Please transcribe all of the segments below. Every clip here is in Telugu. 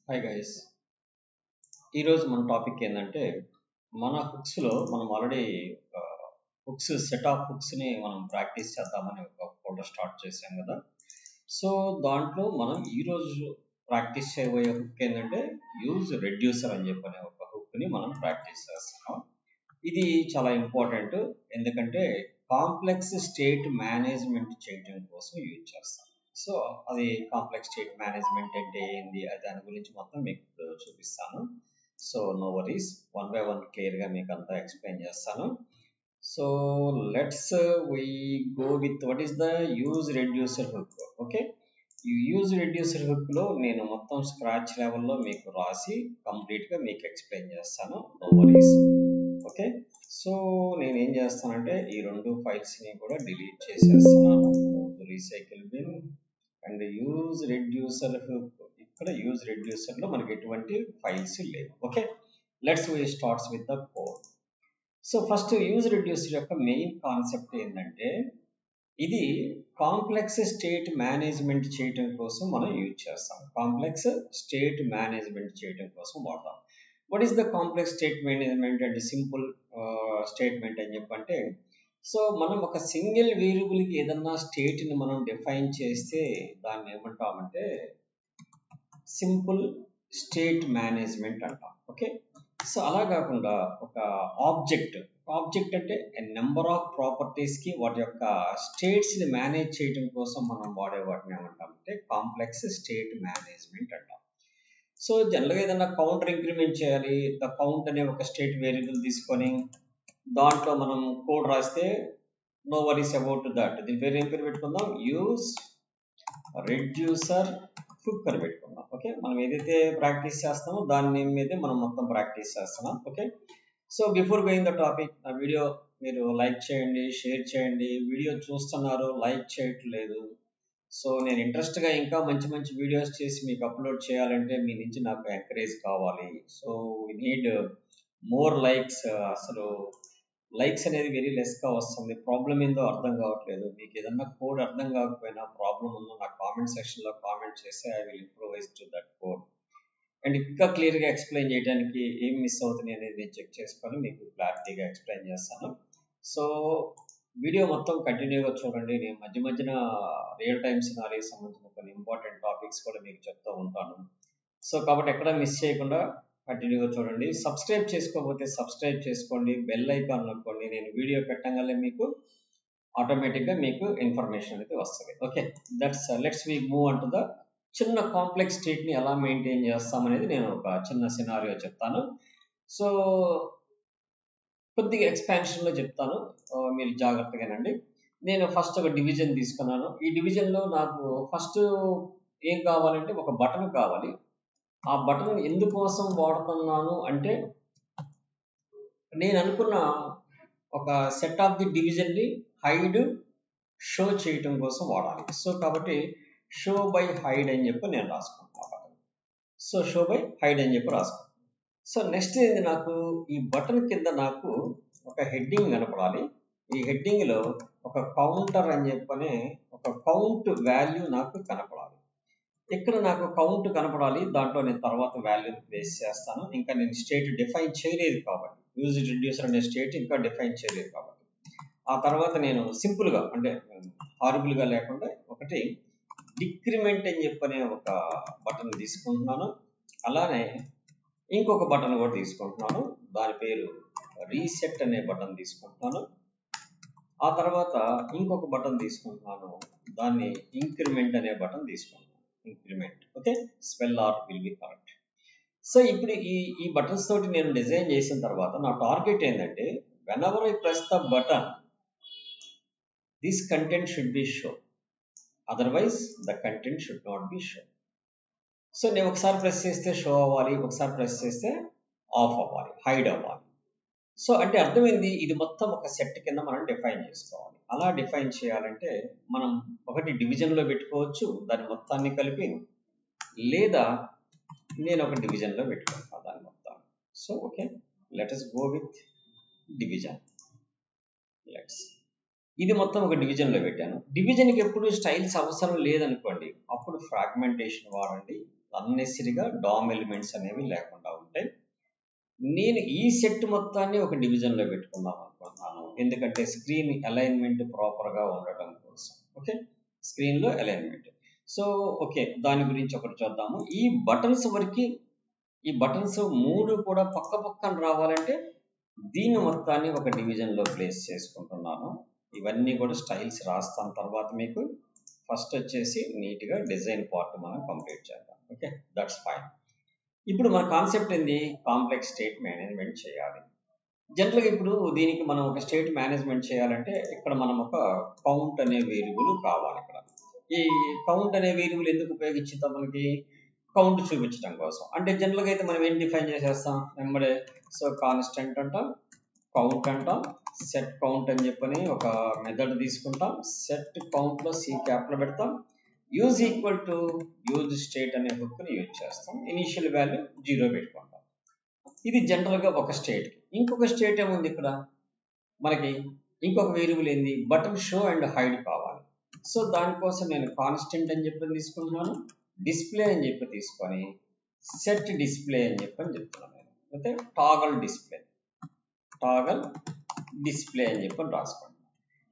Hi guys. ఈరోజు మన టాపిక్ ఏంటంటే మన హుక్స్లో మనం ఆల్రెడీ హుక్స్ సెట్ ఆఫ్ హుక్స్ని మనం ప్రాక్టీస్ చేద్దామని ఒక ఫోటో స్టార్ట్ చేసాం కదా. సో దాంట్లో మనం ఈరోజు ప్రాక్టీస్ చేయబోయే హుక్ ఏంటంటే యూజ్ రెడ్యూసర్ అని చెప్పనే ఒక హుక్ని మనం ప్రాక్టీస్ చేస్తున్నాం. ఇది చాలా ఇంపార్టెంట్, ఎందుకంటే కాంప్లెక్స్ స్టేట్ మేనేజ్మెంట్ చేయడం కోసం యూజ్ చేస్తాం. సో అది కాంప్లెక్స్ స్టేట్ మేనేజ్మెంట్ అంటే ఏంది దాని గురించి మొత్తం మీకు చూపిస్తాను. So no worries, one by one క్లియర్గా మీకు అంతా ఎక్స్ప్లెయిన్ చేస్తాను. So let's we go with what is the use reducer hook. Okay, ఈ యూజ్ రెడ్యూసర్ హుక్లో నేను మొత్తం స్క్రాచ్ లెవెల్లో మీకు రాసి కంప్లీట్గా మీకు ఎక్స్ప్లెయిన్ చేస్తాను. No worries. ఓకే, సో నేను ఏం చేస్తానంటే ఈ రెండు ఫైల్స్ని కూడా డిలీట్ చేసేస్తున్నాను. Recycle bin and use reducer hook. ఇక్కడ యూజ్ రెడ్యూసర్లో మనకి ఎటువంటి ఫైల్స్ లేవు. Okay, let's we starts with the code. So first use reducer యొక్క మెయిన్ కాన్సెప్ట్ ఏంటంటే ఇది కాంప్లెక్స్ స్టేట్ మేనేజ్మెంట్ చేయడం కోసం మనం యూజ్ చేస్తాం. కాంప్లెక్స్ స్టేట్ మేనేజ్మెంట్ చేయడం కోసం వాడతాం. What is the complex state management and simple statement అని చెప్పంటే, సో మనం ఒక సింగిల్ వేరియబుల్కి ఏదన్నా స్టేట్ని మనం డిఫైన్ చేస్తే దాన్ని ఏమంటామంటే సింపుల్ స్టేట్ మేనేజ్మెంట్ అంటాం. ఓకే, సో అలా కాకుండా ఒక ఆబ్జెక్ట్ అంటే నెంబర్ ఆఫ్ ప్రాపర్టీస్కి వాటి యొక్క స్టేట్స్ని మేనేజ్ చేయడం కోసం మనం వాడే వాటిని ఏమంటామంటే కాంప్లెక్స్ స్టేట్ మేనేజ్మెంట్ అంటాం. సో జనరల్గా ఏదైనా కౌంటర్ ఇంక్రిమెంట్ చేయాలి, ద కౌంట్ అనే ఒక స్టేట్ వేరియబుల్ తీసుకొని దాంట్లో మనం కోడ్ రాస్తే నో వరీస్ అబౌట్ దట్. దీని పేరు ఏం పేరు పెట్టుకుందాం? యూజ్ రెడ్యూసర్ హుక్ అని పెట్టుకుందాం. ఓకే, మనం ఏదైతే ప్రాక్టీస్ చేస్తామో దాని నేమ్ మీదే మనం మొత్తం ప్రాక్టీస్ చేస్తున్నాం. Okay, so before going the topic, నా వీడియో మీరు లైక్ చేయండి, షేర్ చేయండి. వీడియో చూస్తున్నారు, లైక్ చేయట్లేదు. సో నేను ఇంట్రెస్ట్గా ఇంకా మంచి మంచి వీడియోస్ చేసి మీకు అప్లోడ్ చేయాలంటే మీ నుంచి నాకు ఎంకరేజ్ కావాలి. So we need more likes. అసలు లైక్స్ అనేది వెరీ లెస్గా వస్తుంది. ప్రాబ్లం ఏందో అర్థం కావట్లేదు. మీకు ఏదన్నా కోడ్ అర్థం కాకపోయినా ప్రాబ్లం ఉందో నాకు కామెంట్ సెక్షన్లో కామెంట్ చేస్తే I will improvise to that code. And ఇంకా క్లియర్గా ఎక్స్ప్లెయిన్ చేయడానికి ఏం మిస్ అవుతుంది అనేది చెక్ చేసుకొని మీకు క్లారిటీగా ఎక్స్ప్లెయిన్ చేస్తాను. సో వీడియో మొత్తం కంటిన్యూగా చూడండి. నేను మధ్య మధ్యన రియల్ టైమ్ సినారీకి సంబంధించిన కొన్ని ఇంపార్టెంట్ టాపిక్స్ కూడా మీకు చెప్తూ ఉంటాను. సో కాబట్టి ఎక్కడ మిస్ చేయకుండా కంటిన్యూగా చూడండి. సబ్స్క్రైబ్ చేసుకోకపోతే సబ్స్క్రైబ్ చేసుకోండి, బెల్ ఐకాన్ నొక్కండి. నేను వీడియో పెట్టగానే మీకు ఆటోమేటిక్గా మీకు ఇన్ఫర్మేషన్ అనేది వస్తుంది. Okay, let's we move on to the చిన్న కాంప్లెక్స్ స్టేట్ని ఎలా మెయింటైన్ చేస్తామనేది నేను ఒక చిన్న సినారియో చెప్తాను. సో కొద్దిగా ఎక్స్పాన్షన్లో చెప్తాను, మీరు జాగ్రత్తగానండి. నేను ఫస్ట్ ఒక డివిజన్ తీసుకున్నాను. ఈ డివిజన్లో నాకు ఫస్ట్ ఏం కావాలంటే ఒక బటన్ కావాలి. ఆ బటన్ ఎందుకోసం వాడుతున్నాను అంటే నేను అనుకున్న ఒక సెట్ ఆఫ్ ది డివిజన్ని హైడ్ షో చేయటం కోసం వాడాలి. సో కాబట్టి షో బై హైడ్ అని చెప్పి నేను రాసుకుంటాను button. So show by hide అని చెప్పి రాసుకుంటాను. సో నెక్స్ట్ ఏంది, నాకు ఈ బటన్ కింద నాకు ఒక హెడ్డింగ్ కనపడాలి. ఈ హెడ్డింగ్లో ఒక కౌంటర్ అని చెప్పనే ఒక కౌంట్ వాల్యూ నాకు కనపడాలి. ఇక్కడ నాకు కౌంట్ కనపడాలి, దాంట్లో నేను తర్వాత వాల్యూని ప్లేస్ చేస్తాను. ఇంకా నేను స్టేట్ డిఫైన్ చేయలేదు కాబట్టి, యూజ్ రెడ్యూసర్ అనే స్టేట్ ఇంకా డిఫైన్ చేయలేదు కాబట్టి ఆ తర్వాత నేను సింపుల్గా అంటే హారిబుల్గా లేకుండా ఒకటి డిక్రిమెంట్ అని చెప్పనే ఒక బటన్ తీసుకుంటున్నాను. అలానే ఇంకొక బటన్ కూడా తీసుకుంటున్నాను, దాని పేరు రీసెట్ అనే బటన్ తీసుకుంటున్నాను. ఆ తర్వాత ఇంకొక బటన్ తీసుకుంటున్నాను, దాన్ని ఇంక్రిమెంట్ అనే బటన్ తీసుకుంటున్నాను. Increment. Okay, spell are will be correct. So ఇప్పుడు ఈ బటన్స్ తోటి నేను డిజైన్ చేసిన తర్వాత నా టార్గెట్ ఏంటంటే whenever I press the button this content should be show, otherwise the content should not be show. So నేను ఒకసారి ప్రెస్ చేస్తే షో అవ్వాలి, ఒకసారి ప్రెస్ చేస్తే ఆఫ్ అవ్వాలి, హైడ్ అవ్వాలి. సో అంటే అర్థమైంది, ఇది మొత్తం ఒక సెట్ కింద మనం డిఫైన్ చేసుకోవాలి. అలా డిఫైన్ చేయాలంటే మనం ఒకటి డివిజన్లో పెట్టుకోవచ్చు దాని మొత్తాన్ని కలిపి, లేదా నేను ఒక డివిజన్లో పెట్టుకుంటాను దాని మొత్తాన్ని. So okay, let's go with division. ఇది మొత్తం ఒక డివిజన్లో పెట్టాను. డివిజన్కి ఎప్పుడు స్టైల్స్ అవసరం లేదనుకోండి, అప్పుడు ఫ్రాగ్మెంటేషన్ వాడండి. అన్నెసరీగా డామ్ ఎలిమెంట్స్ అనేవి లేకుండా ఉంటాయి. నేను ఈ సెట్ మొత్తాన్ని ఒక డివిజన్లో పెట్టుకుందాం అనుకుంటున్నాను, ఎందుకంటే స్క్రీన్ అలైన్మెంట్ ప్రాపర్గా ఉండటం కోసం. ఓకే, స్క్రీన్లో అలైన్మెంట్. సో ఓకే, దాని గురించి ఒకటి చూద్దాము. ఈ బటన్స్ వరకు, ఈ బటన్స్ 3 కూడా పక్క పక్కన రావాలంటే దీన్ని మొత్తాన్ని ఒక డివిజన్లో ప్లేస్ చేసుకుంటున్నాను. ఇవన్నీ కూడా స్టైల్స్ రాస్తాను తర్వాత మీకు. ఫస్ట్ వచ్చేసి నీట్గా డిజైన్ పార్ట్ మనం కంప్లీట్ చేద్దాం. Okay, that's fine. ఇప్పుడు మన కాన్సెప్ట్ ఏంది? కాంప్లెక్స్ స్టేట్ మేనేజ్మెంట్ చేయాలి. జనరల్గా ఇప్పుడు దీనికి మనం ఒక స్టేట్ మేనేజ్మెంట్ చేయాలంటే ఇక్కడ మనం ఒక కౌంట్ అనే వేరియబుల్ కావాలి. ఇక్కడ ఈ కౌంట్ అనే వేరియబుల్ ఎందుకు ఉపయోగించుతాం? మనకి కౌంట్ చూపించడం కోసం. అంటే జనరల్గా అయితే మనం ఏం డిఫైన్ చేసేస్తాం వెంబడే. సో కాన్స్టెంట్ అంటాం, కౌంట్ అంటాం, సెట్ కౌంట్ అని చెప్పని ఒక మెథడ్ తీసుకుంటాం. సెట్ కౌంట్లో సి క్యాప్లో పెడతాం. Use equal to use state అనే హుక్ని యూజ్ చేస్తాం. ఇనిషియల్ వాల్యూ 0 పెట్టుకుంటాం. ఇది జనరల్గా ఒక స్టేట్. ఇంకొక స్టేట్ ఏముంది ఇక్కడ మనకి? ఇంకొక వేరియబుల్ ఏంది? బటన్ షో అండ్ హైడ్ కావాలి. సో దానికోసం నేను కాన్స్టెంట్ అని చెప్పి తీసుకుంటున్నాను, డిస్ప్లే అని చెప్పి తీసుకొని సెట్ డిస్ప్లే అని చెప్పని చెప్తున్నాను నేను. అయితే టాగల్ డిస్ప్లే అని చెప్పని రాసుకుంటాను.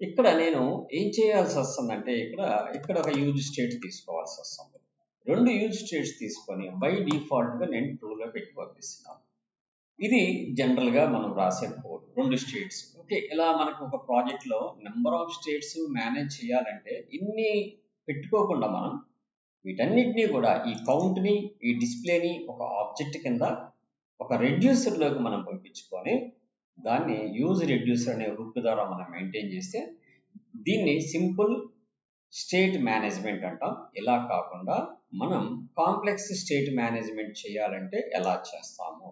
ఇక్కడ నేను ఏం చేయాల్సి వస్తుందంటే ఇక్కడ ఒక యూజ్ స్టేట్ తీసుకోవాల్సి వస్తుంది. 2 యూజ్ స్టేట్స్ తీసుకొని బై డిఫాల్ట్గా నేను ట్రూలో పెట్టి పంపిస్తున్నాను. ఇది జనరల్గా మనం రాసే కోడ్, 2 స్టేట్స్. ఓకే, ఇలా మనకు ఒక ప్రాజెక్ట్లో నెంబర్ ఆఫ్ స్టేట్స్ మేనేజ్ చేయాలంటే ఇన్ని పెట్టుకోకుండా మనం వీటన్నిటినీ కూడా ఈ కౌంట్ని, ఈ డిస్ప్లేని ఒక ఆబ్జెక్ట్ కింద ఒక రెడ్యూసర్లోకి మనం పంపించుకొని దాన్ని యూజ్ రెడ్యూసర్ అనే హుక్ ద్వారా మనం మెయింటైన్ చేస్తే దీన్ని సింపుల్ స్టేట్ మేనేజ్మెంట్ అంటాం. ఇలా కాకుండా మనం కాంప్లెక్స్ స్టేట్ మేనేజ్మెంట్ చేయాలంటే ఎలా చేస్తాము?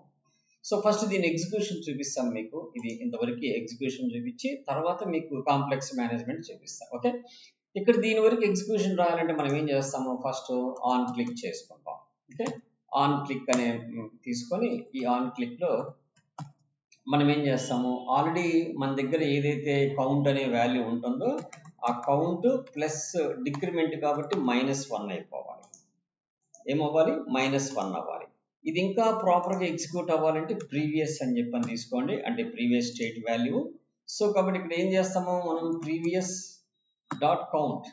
సో ఫస్ట్ దీని ఎగ్జిక్యూషన్ చూపిస్తాను మీకు. ఇది ఇంతవరకు ఎగ్జిక్యూషన్ చూపించి తర్వాత మీకు కాంప్లెక్స్ మేనేజ్మెంట్ చూపిస్తాను. ఓకే, ఇక్కడ దీని వరకు ఎగ్జిక్యూషన్ రాయాలంటే మనం ఏం చేస్తాము? ఫస్ట్ ఆన్ క్లిక్ చేసుకుంటాం. ఓకే, ఆన్ క్లిక్ అనే తీసుకొని ఈ ఆన్ క్లిక్లో మనం ఏం చేస్తాము? ఆల్రెడీ మన దగ్గర ఏదైతే కౌంట్ అనే వాల్యూ ఉంటుందో ఆ కౌంట్ ప్లస్ డిక్రిమెంట్ కాబట్టి -1 అయిపోవాలి. ఏమవ్వాలి? -1 అవ్వాలి. ఇది ఇంకా ప్రాపర్గా ఎగ్జిక్యూట్ అవ్వాలంటే ప్రీవియస్ అని చెప్పని తీసుకోండి, అంటే ప్రీవియస్ స్టేట్ వాల్యూ. సో కాబట్టి ఇక్కడ ఏం చేస్తాము మనం? ప్రీవియస్ డాట్ కౌంట్,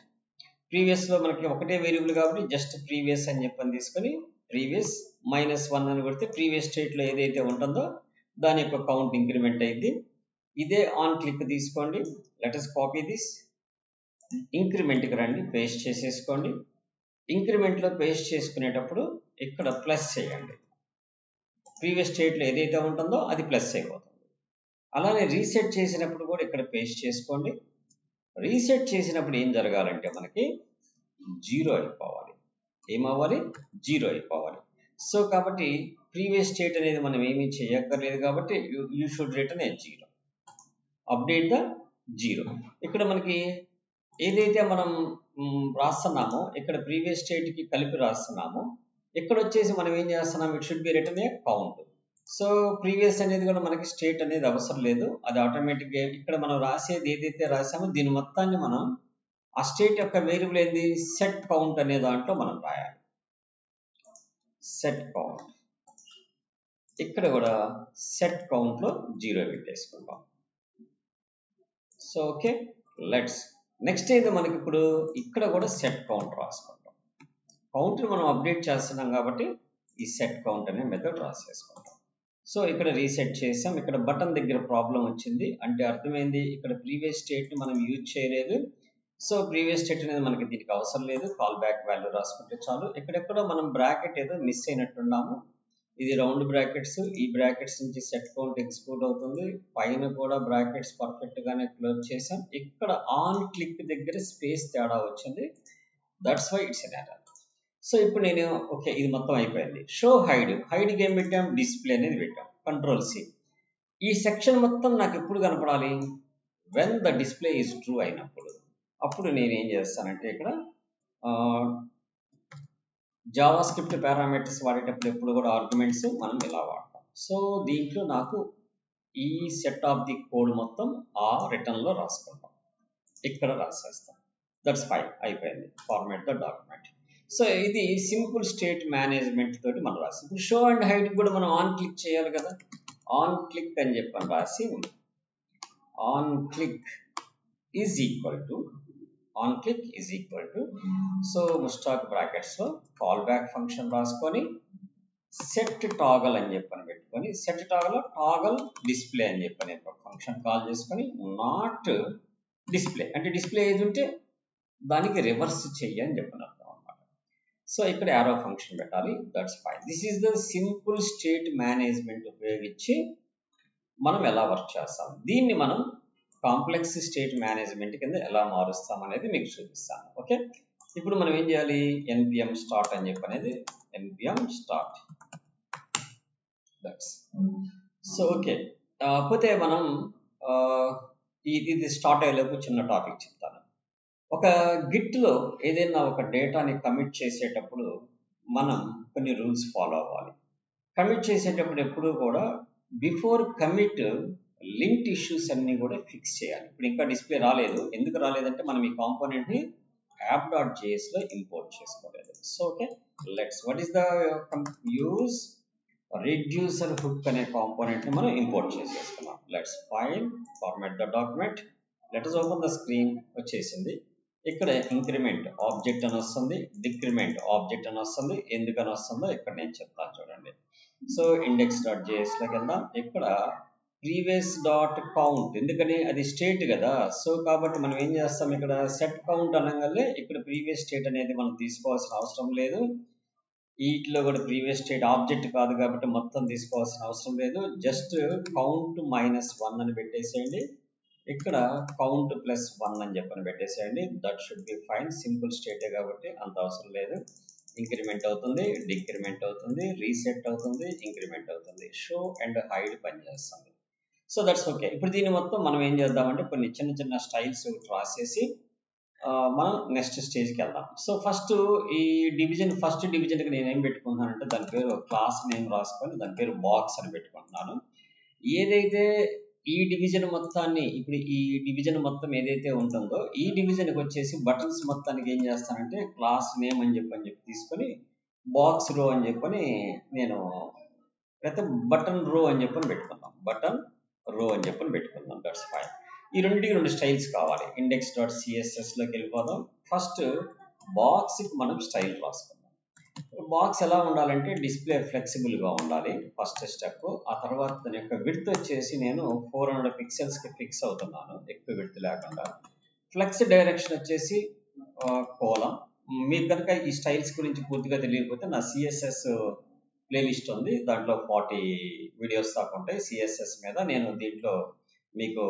ప్రీవియస్లో మనకి ఒకటే వేరియబుల్ కాబట్టి జస్ట్ ప్రీవియస్ అని చెప్పని తీసుకొని ప్రీవియస్ -1 అని కొడితే ప్రీవియస్ స్టేట్లో ఏదైతే ఉంటుందో దాని యొక్క కౌంట్ ఇంక్రిమెంట్ అయింది. ఇదే ఆన్ క్లిక్ తీసుకోండి. Let us copy this. ఇంక్రిమెంట్కి రండి, పేస్ట్ చేసేసుకోండి. ఇంక్రిమెంట్లో పేస్ట్ చేసుకునేటప్పుడు ఇక్కడ ప్లస్ చేయండి. ప్రీవియస్ స్టేట్లో ఏదైతే ఉంటుందో అది ప్లస్ అయిపోతుంది. అలానే రీసెట్ చేసినప్పుడు కూడా ఇక్కడ పేస్ట్ చేసుకోండి. రీసెట్ చేసినప్పుడు ఏం జరగాలంటే మనకి 0 అయిపోవాలి. ఏమవ్వాలి? 0 అయిపోవాలి. సో కాబట్టి ప్రీవియస్ స్టేట్ అనేది మనం ఏమీ చేయక్కర్లేదు కాబట్టి you should return A 0. Update the 0. ఇక్కడ మనకి ఏదైతే మనం రాస్తున్నామో ఇక్కడ ప్రీవియస్ స్టేట్కి కలిపి రాస్తున్నామో ఇక్కడ వచ్చేసి మనం ఏం చేస్తున్నాం? It should B return A count. So previous అనేది కూడా మనకి స్టేట్ అనేది అవసరం లేదు, అది ఆటోమేటిక్గా ఇక్కడ మనం రాసేది ఏదైతే రాసామో దీని మొత్తాన్ని మనం ఆ స్టేట్ యొక్క వేరియబుల్ ఏంది? సెట్ కౌంట్ అనే దాంట్లో మనం రాయాలి. సెట్ కౌంట్, ఇక్కడ కూడా సెట్ కౌంట్లో 0 పెట్టేసుకుంటాం. సో ఓకే, లెట్స్ నెక్స్ట్ అయితే మనకి ఇప్పుడు ఇక్కడ కూడా సెట్ కౌంట్ రాసుకుంటాం. కౌంట్ని మనం అప్డేట్ చేస్తున్నాం కాబట్టి ఈ సెట్ కౌంట్ అనే మెథడ్ రాసేసుకుంటాం. సో ఇక్కడ రీసెట్ చేసాం. ఇక్కడ బటన్ దగ్గర ప్రాబ్లం వచ్చింది, అంటే అర్థమైంది ఇక్కడ ప్రీవియస్ స్టేట్ని మనం యూజ్ చేయలేదు. సో ప్రీవియస్ స్టేట్ అనేది మనకి దీనికి అవసరం లేదు, కాల్ బ్యాక్ వాల్యూ రాసుకుంటే చాలు. ఇక్కడెక్కడ మనం బ్రాకెట్ ఏదో మిస్ అయినట్టున్నాము. ఇది రౌండ్ బ్రాకెట్స్, ఈ బ్రాకెట్స్ నుంచి సెట్ కౌంట్ ఎగ్జిక్యూట్ అవుతుంది. పైన కూడా బ్రాకెట్స్ పర్ఫెక్ట్ గానే క్లోజ్ చేసాం. ఇక్కడ ఆన్ క్లిక్ దగ్గర స్పేస్ తేడా వచ్చింది, that's why it's an error. So ఇప్పుడు నేను ఓకే ఇది మొత్తం అయిపోయింది. షో హైడ్కి ఏం పెట్టాం? డిస్ప్లే అనేది పెట్టాం. Control C. ఈ సెక్షన్ మొత్తం నాకు ఎప్పుడు కనపడాలి? When the display is true అయినప్పుడు. అప్పుడు నేను ఏం చేస్తానంటే ఇక్కడ జావా స్క్రిప్ట్ పారామీటర్స్ వాడేటప్పుడు ఎప్పుడు కూడా ఆర్గ్యుమెంట్స్ మనం ఇలా వాడతాం. సో దీంట్లో నాకు ఈ సెట్ ఆఫ్ ది కోడ్ మొత్తం ఆ రిటర్న్లో రాసుకుంటాం, ఇక్కడ రాసేస్తాం. దట్స్ ఫైన్, అయిపోయింది. Format the document. సో ఇది సింపుల్ స్టేట్ మేనేజ్మెంట్ తోటి మనం రాసి, ఇప్పుడు షో అండ్ హైడ్ కూడా మనం ఆన్ క్లిక్ చేయాలి కదా, ఆన్ క్లిక్ అని చెప్పని రాసి on click is equal to so moustache brackets లో కాల్ బ్యాక్ ఫంక్షన్ రాసుకొని సెట్ టాగల్ అని చెప్పని పెట్టుకొని, సెట్ టాగల్ డిస్ప్లే అని చెప్పని ఒక ఫంక్షన్ కాల్ చేసుకొని, నాట్ డిస్ప్లే అంటే డిస్ప్లే ఏది ఉంటే దానికి రివర్స్ చెయ్యి అని చెప్పని అర్థం అనమాట. సో ఇక్కడ యారో ఫంక్షన్ పెట్టాలి, that's fine. This is the simple state management ఉపయోగించి మనం ఎలా వర్క్ చేస్తాం. దీన్ని మనం కాంప్లెక్స్ స్టేట్ మేనేజ్మెంట్ కింద ఎలా మారుస్తాం అనేది మీకు చూపిస్తాను. ఓకే, ఇప్పుడు మనం ఏం చేయాలి, npm start అని చెప్పి అనేది npm start. That's so okay. పోతే మనం ఇది స్టార్ట్ అయ్యేలోపు చిన్న టాపిక్ చెప్తాను. ఒక గిట్లో ఏదైనా ఒక డేటాని కమిట్ చేసేటప్పుడు మనం కొన్ని రూల్స్ ఫాలో అవ్వాలి. కమిట్ చేసేటప్పుడు ఎప్పుడు కూడా బిఫోర్ కమిట్ లింక్డ్ ఇష్యూస్ అన్ని కూడా ఫిక్స్ చేయాలి. ఇప్పుడు ఇంకా డిస్ప్లే రాలేదు, ఎందుకు రాలేదంటే మనం ఈ కాంపోనెంట్ని app.js లో ఇంపోర్ట్ చేసుకోలేదు. So okay, what is the use reducer hook అనే కాంపోనెంట్ ని మనం ఇంపోర్ట్ చేసేసుకున్నాం. Let's file format the document, let's open the screen. వచ్చేసింది. ఇక్కడ ఇంక్రిమెంట్ ఆబ్జెక్ట్ అని వస్తుంది, డిక్రిమెంట్ ఆబ్జెక్ట్ అని వస్తుంది. ఎందుకని వస్తుందో ఇక్కడ నేను చెప్తాను చూడండి. సో index.js లోకి వెళ్దాం. ఇక్కడ ప్రీవియస్ డాట్ కౌంట్, ఎందుకని అది స్టేట్ కదా, సో కాబట్టి మనం ఏం చేస్తాం, ఇక్కడ సెట్ కౌంట్ అనగానే ఇక్కడ ప్రీవియస్ స్టేట్ అనేది మనం తీసుకోవాల్సిన అవసరం లేదు. వీటిలో కూడా ప్రీవియస్ స్టేట్ ఆబ్జెక్ట్ కాదు కాబట్టి మొత్తం తీసుకోవాల్సిన అవసరం లేదు. జస్ట్ కౌంట్ -1 అని పెట్టేసేయండి. ఇక్కడ కౌంట్ +1 అని చెప్పని పెట్టేసేయండి. That should be fine. Simple స్టేటే కాబట్టి అంత అవసరం లేదు. ఇంక్రిమెంట్ అవుతుంది, డిక్రిమెంట్ అవుతుంది, రీసెట్ అవుతుంది, ఇంక్రిమెంట్ అవుతుంది, షో అండ్ హైడ్ పనిచేస్తుంది. So that's okay. ఇప్పుడు దీన్ని మొత్తం మనం ఏం చేద్దామంటే కొన్ని చిన్న చిన్న స్టైల్స్ రాసేసి మనం నెక్స్ట్ స్టేజ్కి వెళ్దాం. సో ఫస్ట్ డివిజన్కి నేను ఏం పెట్టుకుంటున్నానంటే దాని పేరు క్లాస్ నేమ్ రాసుకొని దాని పేరు బాక్స్ అని పెట్టుకుంటున్నాను. ఏదైతే ఈ డివిజన్ మొత్తాన్ని, ఇప్పుడు ఈ డివిజన్ మొత్తం ఏదైతే ఉంటుందో ఈ డివిజన్కి వచ్చేసి బటన్స్ మొత్తానికి ఏం చేస్తానంటే క్లాస్ నేమ్ అని చెప్పి తీసుకొని బాక్స్ రో అని చెప్పని నేను లేకపోతే బటన్ రో అని చెప్పని పెట్టుకుందాం. బటన్ రో అని చెప్పని పెట్టుకుందాం. That's fine. ఈ రెండింటికి 2 స్టైల్స్ కావాలి. index.css లోకి వెళ్ళిపోదాం. ఫస్ట్ బాక్స్కి మనం స్టైల్ రాసుకుందాం. బాక్స్ ఎలా ఉండాలంటే డిస్ప్లే ఫ్లెక్సిబుల్గా ఉండాలి, ఫస్ట్ స్టెప్. ఆ తర్వాత దాని యొక్క విడ్త్ వచ్చేసి నేను 400 పిక్సెల్స్కి ఫిక్స్ అవుతున్నాను, ఎక్కువ విడ్త్ లేకుండా. ఫ్లెక్స్ డైరెక్షన్ వచ్చేసి కోలం. మీకు కనుక ఈ స్టైల్స్ గురించి పూర్తిగా తెలియకపోతే నా సిఎస్ఎస్ ప్లేలిస్ట్ ఉంది, దాంట్లో 40 వీడియోస్ దాకా ఉంటాయి సిఎస్ఎస్ మీద. నేను దీంట్లో మీకు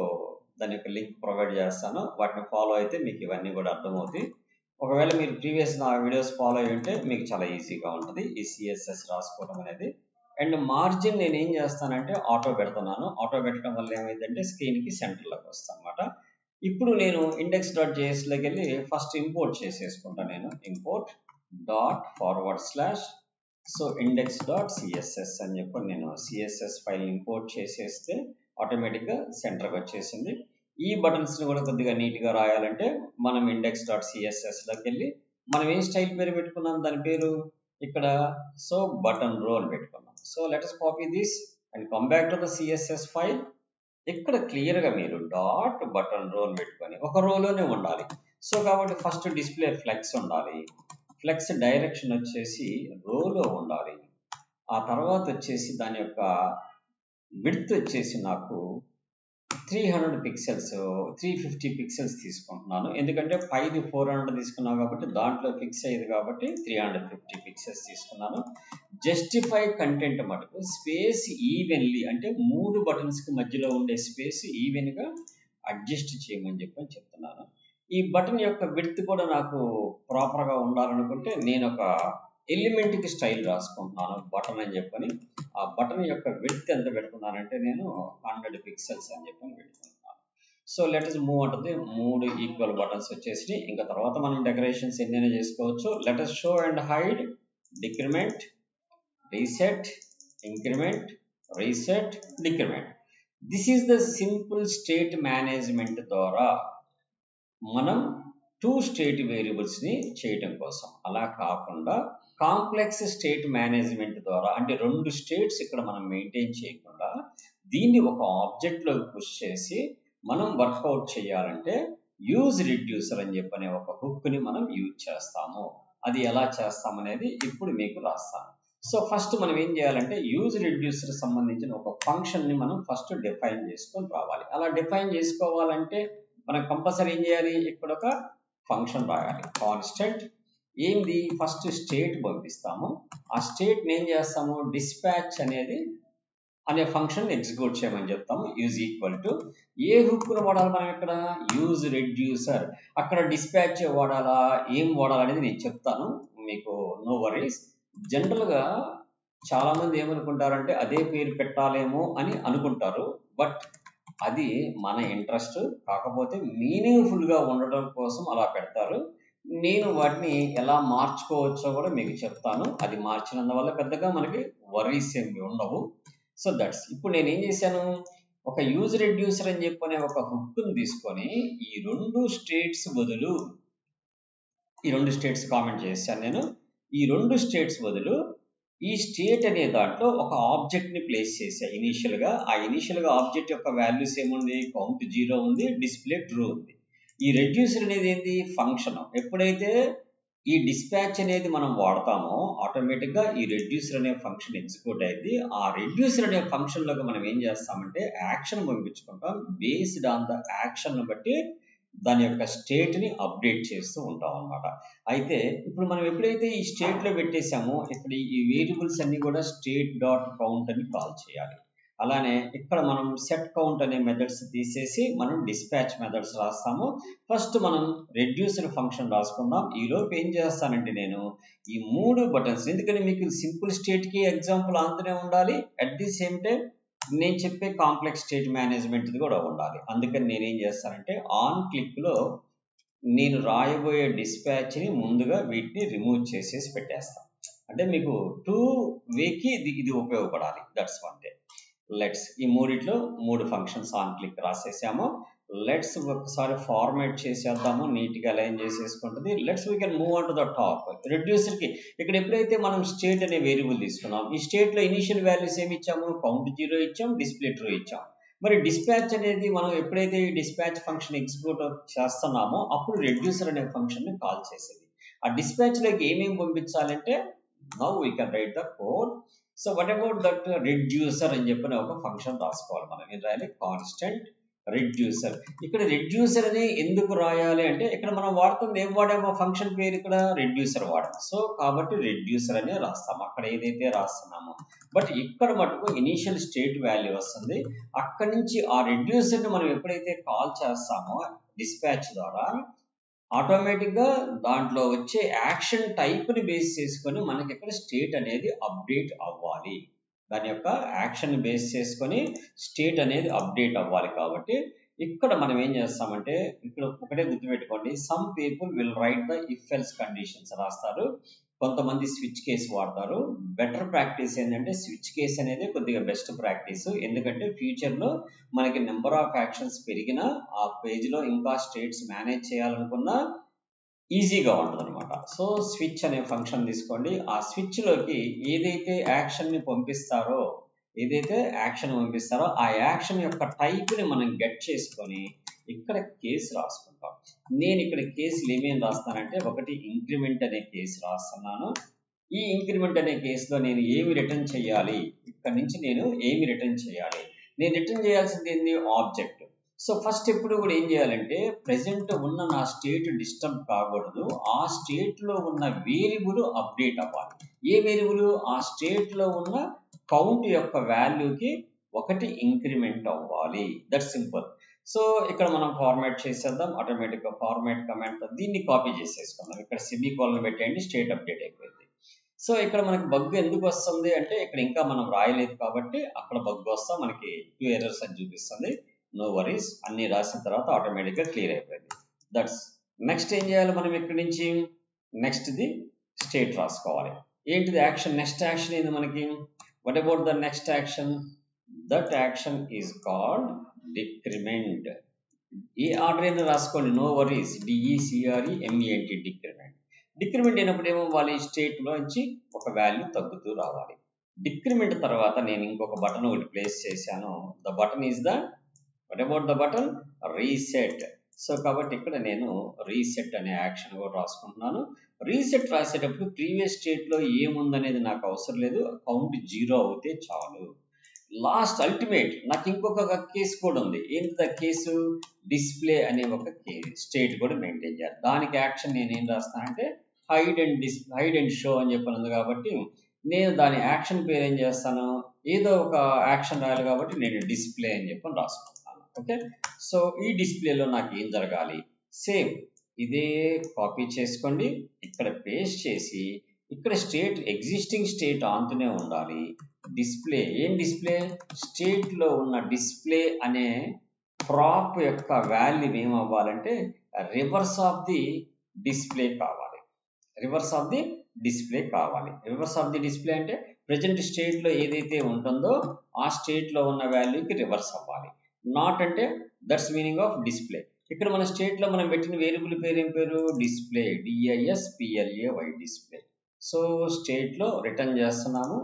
దాని యొక్క లింక్ ప్రొవైడ్ చేస్తాను, వాటిని ఫాలో అయితే మీకు ఇవన్నీ కూడా అర్థమవుతాయి. ఒకవేళ మీరు ప్రీవియస్ నా వీడియోస్ ఫాలో అయ్యి ఉంటే మీకు చాలా ఈజీగా ఉంటుంది ఈ సిఎస్ఎస్ రాసుకోవడం అనేది. అండ్ మార్జిన్ నేను ఏం చేస్తానంటే ఆటో పెడుతున్నాను. ఆటో పెట్టడం వల్ల ఏమైందంటే స్క్రీన్కి సెంటర్లోకి వస్తాను అనమాట. ఇప్పుడు నేను index.js లోకి వెళ్ళి ఫస్ట్ ఇంపోర్ట్ చేసేసుకుంటాను. నేను ఇంపోర్ట్ ./, సో index.css అని చెప్పి నేను సిఎస్ఎస్ ఫైల్ ఇంపోర్ట్ చేసేస్తే ఆటోమేటిక్గా సెంటర్కి వచ్చేసింది. ఈ బటన్స్ని కూడా కొద్దిగా నీట్గా రాయాలంటే మనం index.css లోకి వెళ్ళి మనం ఏం స్టైల్ పేరు పెట్టుకున్నాం, దాని పేరు ఇక్కడ సో బటన్ రో అని పెట్టుకున్నాం. So let us copy this and come back to the CSS file. ఇక్కడ క్లియర్గా మీరు బటన్ రో అని పెట్టుకొని ఒక రోలోనే ఉండాలి. సో కాబట్టి ఫస్ట్ డిస్ప్లే ఫ్లెక్స్ ఉండాలి, ఫ్లెక్స్ డైరెక్షన్ వచ్చేసి రోలో ఉండాలి. ఆ తర్వాత వచ్చేసి దాని యొక్క విడ్త్ వచ్చేసి నాకు 300 పిక్సెల్స్ 350 పిక్సెల్స్ తీసుకుంటున్నాను, ఎందుకంటే పైది 400 తీసుకున్నాను కాబట్టి దాంట్లో ఫిక్స్ అయ్యేది కాబట్టి 350 పిక్సెల్స్ తీసుకున్నాను. జస్టిఫై కంటెంట్ మటుకు స్పేస్ ఈవెన్లీ, అంటే 3 బటన్స్కి మధ్యలో ఉండే స్పేస్ ఈవెన్గా అడ్జస్ట్ చేయమని చెప్పని చెప్తున్నాను. ఈ బటన్ యొక్క విడ్త్ కూడా నాకు ప్రాపర్గా ఉండాలనుకుంటే నేను ఒక ఎలిమెంట్కి స్టైల్ రాసుకుంటున్నాను, బటన్ అని చెప్పని. ఆ బటన్ యొక్క విడ్త్ ఎంత పెడుతున్నానంటే నేను 100 పిక్సెల్స్ అని చెప్పని పెట్టుకుంటున్నాను. సో లెట్ us మూవ్ అంటుంది. 3 ఈక్వల్ బటన్స్ వచ్చేసి ఇంకా తర్వాత మనం డెకరేషన్స్ ఎన్నైనా చేసుకోవచ్చు. Let us show and hide, decrement, reset, increment, reset, decrement. This is the simple state management ద్వారా మనం 2 స్టేట్ వేరియబుల్స్ని చేయటం కోసం. అలా కాకుండా కాంప్లెక్స్ స్టేట్ మేనేజ్మెంట్ ద్వారా, అంటే 2 స్టేట్స్ ఇక్కడ మనం మెయింటైన్ చేయకుండా దీన్ని ఒక ఆబ్జెక్ట్లోకి పుష్ చేసి మనం వర్కౌట్ చేయాలంటే యూజ్ రిడ్యూసర్ అని చెప్పనే ఒక హుక్ని మనం యూజ్ చేస్తాము. అది ఎలా చేస్తామనేది ఇప్పుడు మీకు రాస్తాను. సో ఫస్ట్ మనం ఏం చేయాలంటే యూజ్ రిడ్యూసర్ సంబంధించిన ఒక ఫంక్షన్ని మనం ఫస్ట్ డిఫైన్ చేసుకొని రావాలి. అలా డిఫైన్ చేసుకోవాలంటే మనం కంపల్సరీ ఏం చేయాలి, ఇక్కడ ఒక ఫంక్షన్ రాయాలి. కాన్స్టెంట్ ఏంది, ఫస్ట్ స్టేట్ పంపిస్తాము. ఆ స్టేట్ని ఏం చేస్తాము, డిస్పాచ్ అనే ఫంక్షన్ ఎగ్జిక్యూట్ చేయమని చెప్తాము. యూజ్ ఈక్వల్ టు ఏ హుక్ను వాడాలి మనం ఇక్కడ, యూజ్ రెడ్యూసర్. అక్కడ డిస్పాచ్ వాడాలా, ఏం వాడాలనేది నేను చెప్తాను మీకు, నో వరీస్. జనరల్గా చాలామంది ఏమనుకుంటారంటే అదే పేరు పెట్టాలేమో అని అనుకుంటారు, బట్ అది మన ఇంట్రెస్ట్. కాకపోతే మీనింగ్ఫుల్గా ఉండడం కోసం అలా పెడతారు. నేను వాటిని ఎలా మార్చుకోవచ్చో కూడా మీకు చెప్తాను. అది మార్చినందువల్ల పెద్దగా మనకి వరీస్ ఏమి ఉండవు. So that's. ఇప్పుడు నేను ఏం చేశాను, ఒక యూజ్ రెడ్యూసర్ అని చెప్పనే ఒక హుక్ను తీసుకొని ఈ 2 స్టేట్స్ బదులు, ఈ 2 స్టేట్స్ కామెంట్ చేశాను నేను, ఈ 2 స్టేట్స్ బదులు ఈ స్టేట్ అనే దాంట్లో ఒక ఆబ్జెక్ట్ని ప్లేస్ చేశా ఇనీషియల్గా. ఆ ఇనీషియల్గా ఆబ్జెక్ట్ యొక్క వాల్యూస్ ఏముంది, కౌంట్ 0 ఉంది, డిస్ప్లే ట్రూ ఉంది. ఈ రెడ్యూసర్ అనేది ఏంటి, ఫంక్షన్. ఎప్పుడైతే ఈ డిస్పాచ్ అనేది మనం వాడతామో ఆటోమేటిక్గా ఈ రెడ్యూసర్ అనే ఫంక్షన్ ఎగ్జిక్యూట్ అయింది. ఆ రెడ్యూసర్ అనే ఫంక్షన్లోకి మనం ఏం చేస్తామంటే యాక్షన్ పంపించుకుంటాం. బేస్డ్ ఆన్ ద యాక్షన్ బట్టి దాని యొక్క స్టేట్ని అప్డేట్ చేస్తూ ఉంటాం అన్నమాట. అయితే ఇప్పుడు మనం ఎప్పుడైతే ఈ స్టేట్లో పెట్టేసామో ఇక్కడ ఈ వేరియబుల్స్ అన్ని కూడా స్టేట్ డాట్ కౌంట్ అని కాల్ చేయాలి. అలానే ఇక్కడ మనం సెట్ కౌంట్ అనే మెథడ్స్ తీసేసి మనం డిస్పాచ్ మెథడ్స్ రాస్తాము. ఫస్ట్ మనం రెడ్యూసర్ ఫంక్షన్ రాసుకుందాం. ఈలోపు ఏం చేస్తానంటే నేను ఈ 3 బటన్స్, ఎందుకని మీకు సింపుల్ స్టేట్కి ఎగ్జాంపుల్ అంతనే ఉండాలి, అట్ ది సేమ్ టైం నేను చెప్పే కాంప్లెక్స్ స్టేట్ మేనేజ్మెంట్ది కూడా ఉండాలి. అందుకని నేనేం చేస్తానంటే ఆన్ క్లిక్లో నేను రాయబోయే డిస్పాచ్ని ముందుగా వీటిని రిమూవ్ చేసేసి పెట్టేస్తాను. అంటే మీకు 2 వేకి ఇది ఉపయోగపడాలి. That's one thing. లెట్స్ ఈ మూడిట్లో 3 ఫంక్షన్స్ ఆన్ క్లిక్ రాసేసాము. లెట్స్ ఒకసారి ఫార్మాట్ చేసేద్దాము, నీట్గా అలైన్ చేసేసుకుంటుంది. Let's we can move on to the top. రెడ్యూసర్కి ఇక్కడ ఎప్పుడైతే మనం స్టేట్ అనే వేరియబుల్ తీసుకున్నాం, ఈ స్టేట్లో ఇనిషియల్ వాల్యూస్ ఏమి ఇచ్చాము, కౌంట్ 0 ఇచ్చాం, డిస్ప్లే ట్రూ ఇచ్చాం. మరి డిస్పాచ్ అనేది మనం ఎప్పుడైతే ఈ డిస్పాచ్ ఫంక్షన్ ఎగ్జిక్యూట్ చేస్తున్నామో అప్పుడు రెడ్యూసర్ అనే ఫంక్షన్ని కాల్ చేసేది. ఆ డిస్పాచ్లోకి ఏమేమి పంపించాలంటే now we can write the code. So what about that reducer అని చెప్పిన ఒక ఫంక్షన్ రాసుకోవాలి మనం. ఏం రాయాలి, కాన్స్టెంట్ రెడ్యూసర్. ఇక్కడ రెడ్యూసర్ అని ఎందుకు రాయాలి అంటే ఇక్కడ మనం వాడుతుంది ఏం వాడామో ఫంక్షన్ పేరు ఇక్కడ రెడ్యూసర్ వాడాము. సో కాబట్టి రెడ్యూసర్ అనే రాస్తాము అక్కడ ఏదైతే రాస్తున్నామో. బట్ ఇక్కడ మటుకు ఇనీషియల్ స్టేట్ వాల్యూ వస్తుంది. అక్కడి నుంచి ఆ రెడ్యూసర్ని మనం ఎప్పుడైతే కాల్ చేస్తామో డిస్పాచ్ ద్వారా ఆటోమేటిక్గా దాంట్లో వచ్చే యాక్షన్ టైప్ని బేస్ చేసుకొని మనకి ఇక్కడ స్టేట్ అనేది అప్డేట్ అవ్వాలి. దాని యొక్క యాక్షన్ బేస్ చేసుకొని స్టేట్ అనేది అప్డేట్ అవ్వాలి. కాబట్టి ఇక్కడ మనం ఏం చేస్తామంటే ఇక్కడ ఒకటే గుర్తుపెట్టుకోండి, some people will write the if else conditions రాస్తారు, కొంతమంది స్విచ్ కేస్ వాడతారు. బెటర్ ప్రాక్టీస్ ఏంటంటే స్విచ్ కేస్ అనేది కొద్దిగా బెస్ట్ ప్రాక్టీస్. ఎందుకంటే ఫ్యూచర్లో మనకి నెంబర్ ఆఫ్ యాక్షన్స్ పెరిగినా ఆ పేజ్లో ఇంకా స్టేట్స్ మేనేజ్ చేయాలనుకున్నా ఈజీగా ఉంటుంది అనమాట. సో స్విచ్ అనే ఫంక్షన్ తీసుకోండి. ఆ స్విచ్లోకి ఏదైతే యాక్షన్ని పంపిస్తారో ఆ యాక్షన్ యొక్క టైప్ని మనం గెట్ చేసుకొని ఇక్కడ కేసు రాసుకుంటాం. నేను ఇక్కడ కేసులు ఏమేమి రాస్తానంటే ఒకటి ఇంక్రిమెంట్ అనే కేసు రాస్తున్నాను. ఈ ఇంక్రిమెంట్ అనే కేసులో నేను ఏమి రిటర్న్ చేయాలి, ఇక్కడ నుంచి నేను ఏమి రిటర్న్ చేయాలి, నేను రిటర్న్ చేయాల్సింది ఏంటి, ఆబ్జెక్ట్. సో ఫస్ట్ ఎప్పుడు కూడా ఏం చేయాలంటే ప్రెసెంట్ ఉన్న నా స్టేట్ డిస్టర్బ్ కాకూడదు, ఆ స్టేట్లో ఉన్న వేరియబుల్ అప్డేట్ అవ్వాలి. ఏ వేరియబుల్, ఆ స్టేట్లో ఉన్న కౌంట్ యొక్క వాల్యూకి ఒకటి ఇంక్రిమెంట్ అవ్వాలి. That simple. సో ఇక్కడ మనం ఫార్మాట్ చేసేద్దాం. ఆటోమేటిక్గా ఫార్మాట్ కమాండ్ దీన్ని కాపీ చేసేసుకుందాం. ఇక్కడ సెమీకోలన్ పెట్టేయండి, స్టేట్ అప్డేట్ అయిపోయింది. సో ఇక్కడ మనకి బగ్ ఎందుకు వస్తుంది అంటే ఇక్కడ ఇంకా మనం రాయలేదు కాబట్టి అక్కడ బగ్ వస్తా మనకి 2 ఎర్రర్స్ అని చూపిస్తుంది. నో వరీస్, అన్ని రాసిన తర్వాత ఆటోమేటిక్గా క్లియర్ అయిపోయింది. దట్స్. నెక్స్ట్ ఏం చేయాలి మనం ఇక్కడి నుంచి, నెక్స్ట్ది స్టేట్ రాసుకోవాలి. ఏంటిది యాక్షన్, నెక్స్ట్ యాక్షన్ ఏంది మనకి, what about the next action, that action is called decrement. ఏ ఆర్డర్ అయినా రాసుకోండి, no worries. DECREMENT, decrement. Decrement అయినప్పుడు ఏమో వాళ్ళ స్టేట్లో నుంచి ఒక వాల్యూ తగ్గుతూ రావాలి. డిక్రిమెంట్ తర్వాత నేను ఇంకొక బటన్ ఒకటి ప్లేస్ చేశాను. The button is the what about the button reset. So కాబట్టి ఇక్కడ నేను రీసెట్ అనే యాక్షన్ కూడా రాసుకుంటున్నాను. రీసెట్ రాసేటప్పుడు ప్రీవియస్ స్టేట్లో ఏముందనేది నాకు అవసరం లేదు, కౌంట్ 0 అవుతే చాలు. లాస్ట్ అల్టిమేట్ నాకు ఇంకొక కేసు కూడా ఉంది. ఏంటి కేసు? డిస్ప్లే అనే ఒక స్టేట్ కూడా మెయింటైన్ చేయాలి. దానికి యాక్షన్ నేను ఏం రాస్తానంటే హైడ్ అండ్ షో అని చెప్పినది కాబట్టి నేను దాని యాక్షన్ పేరు ఏం చేస్తాను, ఏదో ఒక యాక్షన్ రాయాలి కాబట్టి నేను డిస్ప్లే అని చెప్పని రాసుకుంటాను. ఓకే, సో ఈ డిస్ప్లేలో నాకు ఏం జరగాలి? సేమ్ ఇదే కాపీ చేసుకోండి, ఇక్కడ పేస్ట్ చేసి ఇక్కడ స్టేట్ ఎగ్జిస్టింగ్ స్టేట్ ఆన్తోనే ఉండాలి. డిస్ప్లే ఏం డిస్ప్లే? స్టేట్లో ఉన్న డిస్ప్లే అనే ప్రాప్ యొక్క వాల్యూ ఏమవ్వాలంటే రివర్స్ ఆఫ్ ది డిస్ప్లే కావాలి. రివర్స్ ఆఫ్ ది డిస్ప్లే కావాలి. రివర్స్ ఆఫ్ ది డిస్ప్లే అంటే ప్రజెంట్ స్టేట్లో ఏదైతే ఉంటుందో ఆ స్టేట్లో ఉన్న వాల్యూకి రివర్స్ అవ్వాలి. నాట్ అంటే దట్స్ మీనింగ్ ఆఫ్ డిస్ప్లే. ఇక్కడ మన స్టేట్లో మనం పెట్టిన వేరియబుల్ పేరు ఏం పేరు? Display, DISPLAY, display. సో స్టేట్లో రిటర్న్ చేస్తున్నాము.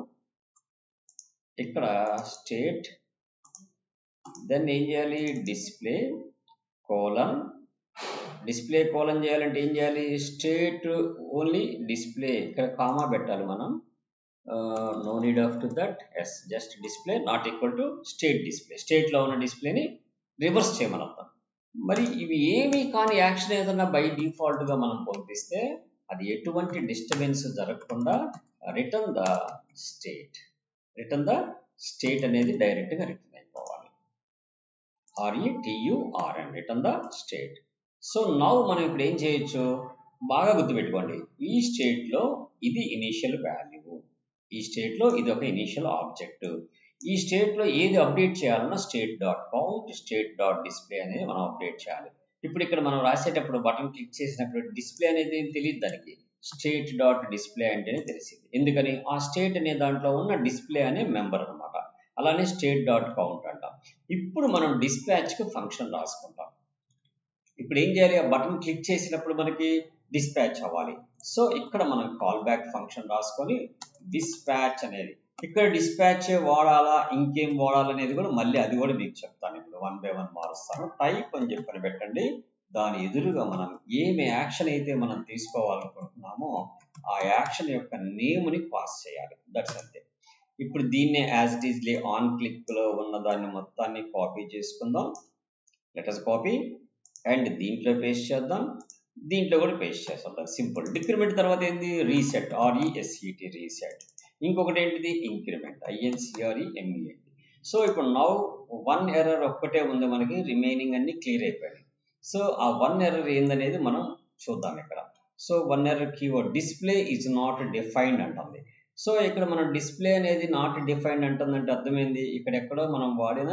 ఇక్కడ స్టేట్ దెన్ ఏం చేయాలి? డిస్ప్లే కోలన్ చేయాలంటే ఏం చేయాలి? స్టేట్ ఓన్లీ డిస్ప్లే, ఇక్కడ కామా పెట్టాలి మనం. No need of to that. Yes, just display not equal to state display. స్టేట్లో ఉన్న డిస్ప్లేని రివర్స్ చేయమని అర్థం. మరి ఇవి ఏమీ కానీ యాక్షన్ ఏదన్నా బై డిఫాల్ట్గా మనం పంపిస్తే అది ఎటువంటి డిస్టర్బెన్స్ జరగకుండా రిటర్న్ ద స్టేట్ అనేది డైరెక్ట్గా రిటర్న్ అయిపోవాలి. RETURN, return the state. So now మనం ఇప్పుడు ఏం చేయొచ్చు? బాగా గుర్తుపెట్టుకోండి, ఈ స్టేట్లో ఇది ఇనీషియల్ వాల్యూ, ఈ స్టేట్లో ఇది ఒక ఇనీషియల్ ఆబ్జెక్ట్. ఈ స్టేట్లో ఏది అప్డేట్ చేయాలన్నా state.count, state.display అనేది మనం అప్డేట్ చేయాలి. ఇప్పుడు ఇక్కడ మనం రాసేటప్పుడు బటన్ క్లిక్ చేసినప్పుడు డిస్ప్లే అనేది తెలియదు దానికి, state.display అంటేనే తెలిసింది. ఎందుకని? ఆ స్టేట్ అనే దాంట్లో ఉన్న డిస్ప్లే అనే మెంబర్ అనమాట. అలానే state.count అంటాం. ఇప్పుడు మనం డిస్పాచ్కి ఫంక్షన్ రాసుకుంటాం. ఇప్పుడు ఏం చేయాలి? ఆ బటన్ క్లిక్ చేసినప్పుడు మనకి డిస్పాచ్ అవ్వాలి. సో ఇక్కడ మనం కాల్ బ్యాక్ ఫంక్షన్ రాసుకొని డిస్పాచ్ అనేది, ఇక్కడ డిస్పాచ్ వాడాలా ఇంకేం వాడాలనేది కూడా మళ్ళీ అది కూడా మీకు చెప్తాను. ఇప్పుడు 1 by 1 మారుస్తాను. టైప్ అని చెప్పని పెట్టండి. దాని ఎదురుగా మనం ఏమి యాక్షన్ అయితే మనం తీసుకోవాలనుకుంటున్నామో ఆ యాక్షన్ యొక్క నేమ్ని పాస్ చేయాలి. దట్స్ అంతే. ఇప్పుడు దీన్నే యాజ్ ఇట్ ఈజ్ ఆన్ క్లిక్లో ఉన్న దాన్ని మొత్తాన్ని కాపీ చేసుకుందాం. లెట్ us కాపీ అండ్ దీంట్లో పేస్ట్ చేద్దాం, దీంట్లో కూడా పేస్ట్ చేద్దాం. సింపుల్. డిక్రిమెంట్ తర్వాత ఏంది? Reset, RESET, reset. ఇంకొకటి ఏంటిది? Increment, INCREMENT. సో ఇప్పుడు నౌ 1 ఎర్రర్ ఒక్కటే ఉంది మనకి, రిమైనింగ్ అన్ని క్లియర్ అయిపోయాయి. సో ఆ 1 ఎర్రర్ ఏందనేది మనం చూద్దాం ఇక్కడ. So 1 error keyword display is not defined అంటుంది. సో ఇక్కడ మనం డిస్ప్లే అనేది నాట్ డిఫైన్డ్ అంటుందంటే అర్థమైంది, ఇక్కడ ఎక్కడో మనం వాడిన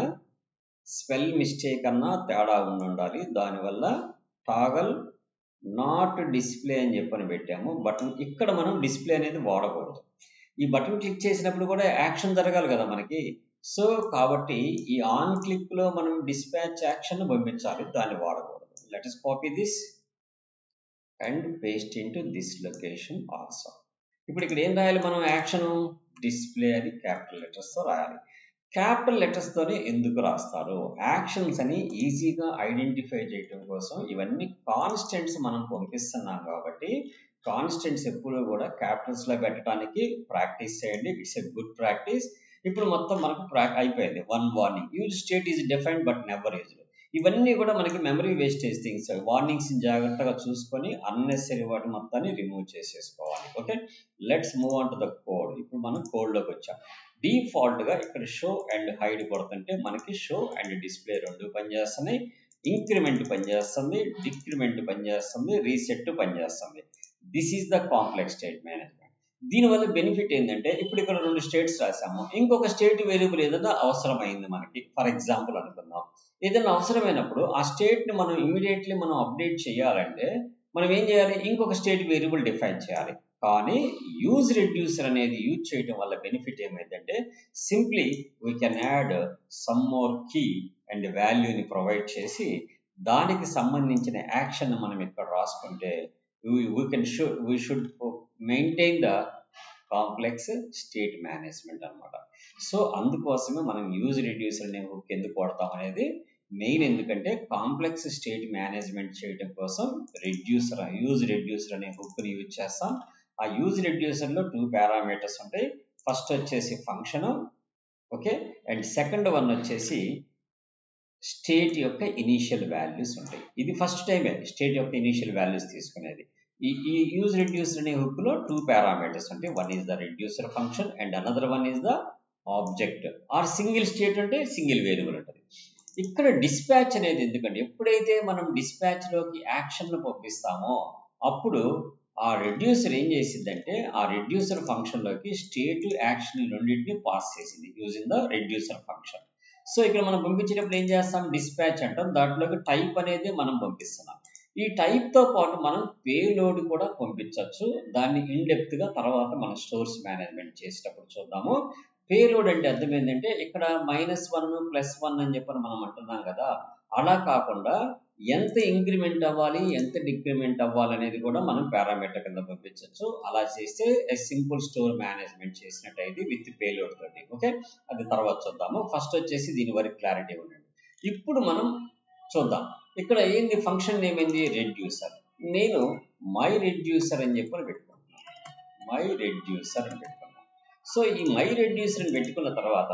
స్పెల్ మిస్టేక్ అన్నా తేడా ఉండాలి. దానివల్ల టాగల్ నాట్ డిస్ప్లే అని చెప్పని పెట్టాము. బటన్ ఇక్కడ మనం డిస్ప్లే అనేది వాడకూడదు. ఈ బటన్ క్లిక్ చేసినప్పుడు కూడా యాక్షన్ జరగాలి కదా మనకి. సో కాబట్టి ఈ ఆన్ క్లిక్లో మనం డిస్పాచ్ యాక్షన్ పంపించాలి, దాన్ని వాడకూడదు. Let us copy this and paste into this location also. ఇప్పుడు ఇక్కడ ఏం రాయాలి మనం? యాక్షన్ డిస్ప్లే అని క్యాపిటల్ లెటర్స్తో రాయాలి. క్యాపిటల్ లెటర్స్తోనే ఎందుకు రాస్తారు? యాక్షన్స్ అని ఈజీగా ఐడెంటిఫై చేయడం కోసం. ఇవన్నీ కాన్స్టెంట్స్ మనం పంపిస్తున్నాం కాబట్టి కాన్స్టెంట్స్ ఎప్పుడు కూడా క్యాపిటల్స్లో పెట్టడానికి ప్రాక్టీస్ చేయండి. It's a good practice. ఇప్పుడు మొత్తం మనకు అయిపోయింది. 1 warning, use state is defined but never used. ఇవన్నీ కూడా మనకి మెమరీ వేస్టేజ్ థింగ్స్. వార్నింగ్స్ జాగ్రత్తగా చూసుకొని అన్నెసరీ వాటి మొత్తాన్ని రిమూవ్ చేసేసుకోవాలి. Okay, let's move on to the code. ఇప్పుడు మనం కోడ్లోకి వచ్చాం. డిఫాల్ట్గా ఇక్కడ షో అండ్ హైడ్ కొడుతుంటే మనకి షో అండ్ డిస్ప్లే రెండు పనిచేస్తున్నాయి. ఇంక్రిమెంట్ పనిచేస్తుంది, డిక్రిమెంట్ పనిచేస్తుంది, రీసెట్ పనిచేస్తుంది. This is the complex state management. దీనివల్ల బెనిఫిట్ ఏంటంటే ఇప్పుడు ఇక్కడ 2 స్టేట్స్ రాసాము, ఇంకొక స్టేట్ వేరియబుల్ ఏదైనా అవసరమైంది మనకి. ఫర్ ఎగ్జాంపుల్ అనుకుందాం, ఏదైనా అవసరమైనప్పుడు ఆ స్టేట్ని మనం ఇమీడియట్లీ మనం అప్డేట్ చేయాలంటే మనం ఏం చేయాలి? ఇంకొక స్టేట్ వేరియబుల్ డిఫైన్ చేయాలి. కానీ యూజ్ రెడ్యూసర్ అనేది యూజ్ చేయడం వల్ల బెనిఫిట్ ఏమైందంటే simply we can add some more key and వాల్యూని ప్రొవైడ్ చేసి దానికి సంబంధించిన యాక్షన్ మనం ఇక్కడ రాసుకుంటే we should maintain the complex state management అనమాట. సో అందుకోసమే మనం యూజ్ రెడ్యూసర్ అనే హుక్ ఎందుకు వాడతాం అనేది మెయిన్. ఎందుకంటే కాంప్లెక్స్ స్టేట్ మేనేజ్మెంట్ చేయడం కోసం యూజ్ రెడ్యూసర్ అనే హుక్ని యూజ్ చేస్తాం. ఆ యూజ్ రెడ్యూసర్లో 2 పారామీటర్స్ ఉంటాయి. ఫస్ట్ వచ్చేసి function, okay, and second one వచ్చేసి స్టేట్ యొక్క ఇనీషియల్ వాల్యూస్ ఉంటాయి. ఇది ఫస్ట్ టైమే స్టేట్ యొక్క ఇనీషియల్ వాల్యూస్ తీసుకునేది. ఈ యూజ్ రెడ్యూసర్ అనే హుక్ లో 2 పారామీటర్స్ ఉంటాయి. One is the reducer function and another one is the object. Or single state అంటే సింగిల్ వేరియబుల్ ఉంటుంది. ఇక్కడ డిస్పాచ్ అనేది ఎందుకంటే ఎప్పుడైతే మనం డిస్పాచ్ లోకి యాక్షన్ పంపిస్తామో అప్పుడు ఆ రెడ్యూసర్ ఏం చేసిందంటే ఆ రెడ్యూసర్ ఫంక్షన్ లోకి స్టేట్ యాక్షన్ రెండింటిని పాస్ చేసింది using the reducer function. So ఇక్కడ మనం పంపించేటప్పుడు ఏం చేస్తాం, డిస్పాచ్ అంటాం. దాంట్లోకి టైప్ అనేది మనం పంపిస్తున్నాం. ఈ టైప్ తో పాటు మనం పేలోడ్ కూడా పంపించవచ్చు. దాన్ని ఇన్ డెప్త్ గా తర్వాత మనం స్టోర్స్ మేనేజ్మెంట్ చేసేటప్పుడు చూద్దాము. పేలోడ్ అంటే అర్థం ఏంటంటే ఇక్కడ -1 +1 అని చెప్పని మనం అంటున్నాం కదా, అలా కాకుండా ఎంత ఇంక్రిమెంట్ అవ్వాలి ఎంత డిక్రిమెంట్ అవ్వాలి అనేది కూడా మనం పారామీటర్ కింద పంపించవచ్చు. అలా చేస్తే సింపుల్ స్టోర్ మేనేజ్మెంట్ చేసినట్టయితే విత్ పేలోడ్ తోటి. ఓకే, అది తర్వాత చూద్దాము. ఫస్ట్ వచ్చేసి దీని వరకు క్లారిటీ ఉండండి. ఇప్పుడు మనం చూద్దాం ఇక్కడ ఏంది ఫంక్షన్ నేమ్ ఏంది, రెడ్యూసర్. నేను మై రెడ్యూసర్ అని చెప్పని పెట్టుకుంటున్నాను. మై రెడ్యూసర్ అని పెట్టుకున్నాను. సో ఈ మై రెడ్యూసర్ అని పెట్టుకున్న తర్వాత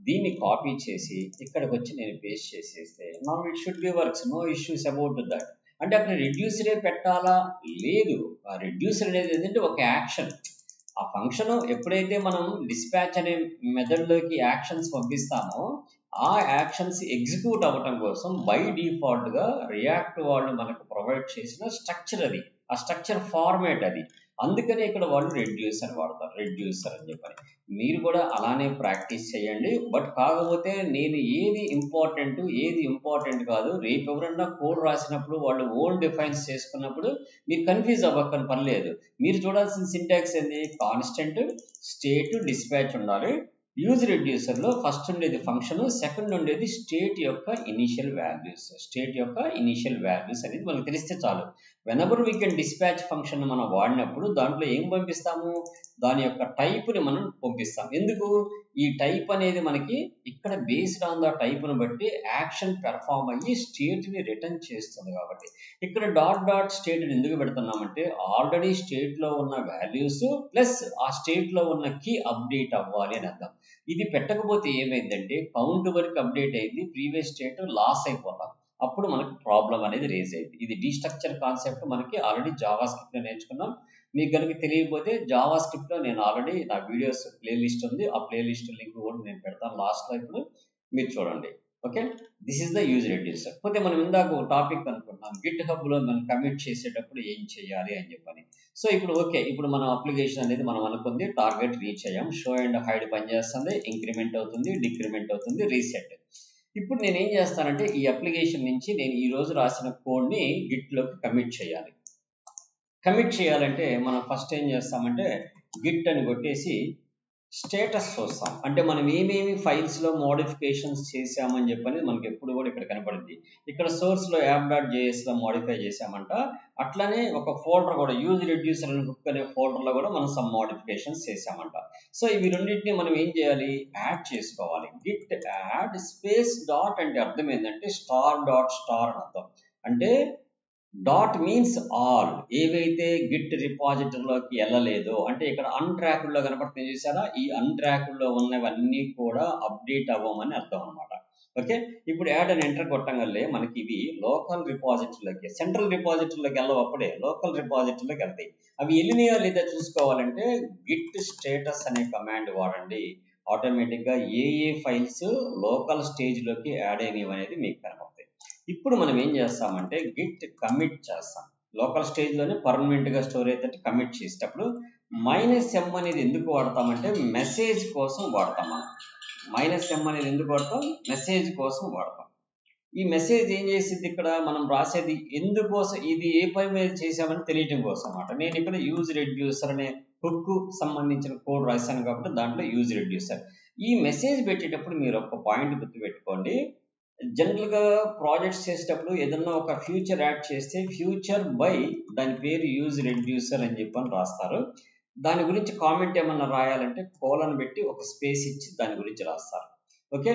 దీన్ని కాపీ చేసి ఇక్కడికి వచ్చి నేను పేస్ట్ చేసేస్తే now it should be works, no issues about that. అంటే అక్కడ రెడ్యూసరే పెట్టాలా లేదు, ఆ రెడ్యూసర్ అనేది ఏంటంటే ఒక యాక్షన్. ఆ ఫంక్షన్ ఎప్పుడైతే మనం డిస్పాచ్ అనే మెథడ్లోకి యాక్షన్స్ పంపిస్తామో ఆ యాక్షన్స్ ఎగ్జిక్యూట్ అవ్వటం కోసం బై డిఫాల్ట్ గా రియాక్ట్ వాళ్ళు మనకు ప్రొవైడ్ చేసిన స్ట్రక్చర్ అది, ఆ స్ట్రక్చర్ ఫార్మేట్ అది. అందుకని ఇక్కడ వాళ్ళు రెడ్యూసర్ వాడతారు, రెడ్యూసర్ అని చెప్పని. మీరు కూడా అలానే ప్రాక్టీస్ చేయండి. బట్ కాకపోతే నేను ఏది ఇంపార్టెంట్ కాదు, రేపు ఎవరన్నా కోడ్ రాసినప్పుడు వాళ్ళు ఓన్ డిఫైన్స్ చేసుకున్నప్పుడు మీరు కన్ఫ్యూజ్ అవ్వక్కని పని లేదు. మీరు చూడాల్సిన సింటాక్స్ ఏంది, కాన్స్టెంట్ స్టేట్ డిస్పాచ్ ఉండాలి. యూజ్ రెడ్యూసర్ లో ఫస్ట్ ఉండేది ఫంక్షన్, సెకండ్ ఉండేది స్టేట్ యొక్క ఇనీషియల్ వాల్యూస్. స్టేట్ యొక్క ఇనీషియల్ వాల్యూస్ అనేది మనకు తెలిస్తే చాలు. Whenever we can dispatch function మనం వాడినప్పుడు దాంట్లో ఏం పంపిస్తాము, దాని యొక్క టైప్ ని మనం పంపిస్తాం. ఎందుకు, ఈ టైప్ అనేది మనకి ఇక్కడ బేస్డ్ ఆన్ ద టైప్ ను బట్టి యాక్షన్ పెర్ఫామ్ అయ్యి స్టేట్ ని రిటర్న్ చేస్తుంది. కాబట్టి ఇక్కడ డాట్ స్టేట్ ని ఎందుకు పెడుతున్నామంటే ఆల్రెడీ స్టేట్ లో ఉన్న వాల్యూస్ ప్లస్ ఆ స్టేట్ లో ఉన్న కీ అప్డేట్ అవ్వాలి అని అర్థం. ఇది పెట్టకపోతే ఏమైందంటే కౌంట్ వరకు అప్డేట్ అయింది, ప్రీవియస్ స్టేట్ లాస్ అయిపోతాం. అప్పుడు మనకి ప్రాబ్లం అనేది రేజ్ అయింది. ఇది డీస్ట్రక్చర్ కాన్సెప్ట్ మనకి ఆల్రెడీ జావా స్క్రిప్ట్ లో నేర్చుకున్నాం. మీకు కనుక తెలియకపోతే జావా స్క్రిప్ట్ లో నేను ఆల్రెడీ నా వీడియోస్ ప్లేలిస్ట్ ఉంది, ఆ ప్లేలిస్ట్ లింక్ కూడా నేను పెడతాను లాస్ట్ లో, ఇప్పుడు మీరు చూడండి. Okay, this is the use reducer. పోతే మనం ఇందాక ఒక టాపిక్ అనుకున్నాం, గిట్ హబ్ లో మనం కమిట్ చేసేటప్పుడు ఏం చేయాలి అని చెప్పని. సో ఇప్పుడు ఓకే, ఇప్పుడు మన అప్లికేషన్ అనేది మనం అనుకుంది టార్గెట్ రీచ్ అయ్యాం, షో అండ్ హైడ్ పనిచేస్తుంది, ఇంక్రిమెంట్ అవుతుంది, డిక్రిమెంట్ అవుతుంది, రీసెట్. ఇప్పుడు నేను ఏం చేస్తానంటే ఈ అప్లికేషన్ నుంచి నేను ఈ రోజు రాసిన కోడ్ ని గిట్ లోకి కమిట్ చేయాలి. కమిట్ చేయాలంటే మనం ఫస్ట్ ఏం చేస్తామంటే గిట్ అని కొట్టేసి స్టేటస్ చూస్తాం. అంటే మనం ఏమేమి ఫైల్స్ లో మోడిఫికేషన్స్ చేసామని చెప్పని మనకి ఎప్పుడు కూడా ఇక్కడ కనపడుద్ది. ఇక్కడ సోర్స్ లో app.js లో మోడిఫై చేసామంట. అట్లనే ఒక ఫోల్డర్ కూడా యూజ్ రెడ్యూసర్ అని హుక్ అనే ఫోల్డర్ లో కూడా మనం సమ్ మోడిఫికేషన్స్ చేసామంట. సో ఇవి రెండింటిని మనం ఏం చేయాలి, యాడ్ చేసుకోవాలి. గిట్ యాడ్ స్పేస్ డాట్ అంటే అర్థం ఏంటంటే స్టార్ అని అర్థం. అంటే డాట్ మీన్స్ ఆల్, ఏవైతే గిట్ రిపాజిటరీలోకి వెళ్ళలేదో, అంటే ఇక్కడ అన్ట్రాక్డ్ లో కనపడుతుంది చూసారా, ఈ అన్ట్రాక్డ్ లో ఉన్నవన్నీ కూడా అప్డేట్ అవ్వమని అర్థం అనమాట. ఓకే, ఇప్పుడు యాడ్ అని ఎంటర్ కొట్టంగల్లే మనకి ఇవి లోకల్ రిపాజిటరీలోకి, సెంట్రల్ రిపాజిటరీలోకి వెళ్ళవు, అప్పుడే లోకల్ రిపాజిటరీలోకి వెళ్తాయి. అవి వెళ్ళినాయా లేదా చూసుకోవాలంటే గిట్ స్టేటస్ అనే కమాండ్ వాడండి. ఆటోమేటిక్ గా ఏ ఫైల్స్ లోకల్ స్టేజ్ లోకి యాడ్ అయినవి అనేది మీకు కనపడుతుంది. ఇప్పుడు మనం ఏం చేస్తామంటే గిట్ కమిట్ చేస్తాం. లోకల్ స్టేజ్ లోనే పర్మనెంట్ గా స్టోర్ అయితే కమిట్ చేసేటప్పుడు -m అనేది ఎందుకు వాడతామంటే మెసేజ్ కోసం వాడతాం. మనం -m అనేది ఎందుకు వాడతాం, మెసేజ్ కోసం వాడతాం. ఈ మెసేజ్ ఏం చేసింది, ఇక్కడ మనం రాసేది ఎందుకోసం, ఇది ఏ పని మీద చేసామని తెలియటం కోసం అన్నమాట. నేను ఇక్కడ యూజ్ రెడ్యూసర్ అనే హుక్ సంబంధించిన కోడ్ రాశాను కాబట్టి దాంట్లో యూజ్ రెడ్యూసర్. ఈ మెసేజ్ పెట్టేటప్పుడు మీరు ఒక పాయింట్ గుర్తుపెట్టుకోండి, జనరల్గా ప్రాజెక్ట్స్ చేసేటప్పుడు ఏదన్నా ఒక ఫ్యూచర్ యాడ్ చేస్తే ఫ్యూచర్ బై దాని పేరు యూజ్ రెడ్యూసర్ అని చెప్పని రాస్తారు. దాని గురించి కామెంట్ ఏమన్నా రాయాలంటే కోలన్ పెట్టి ఒక స్పేస్ ఇచ్చి దాని గురించి రాస్తారు. ఓకే,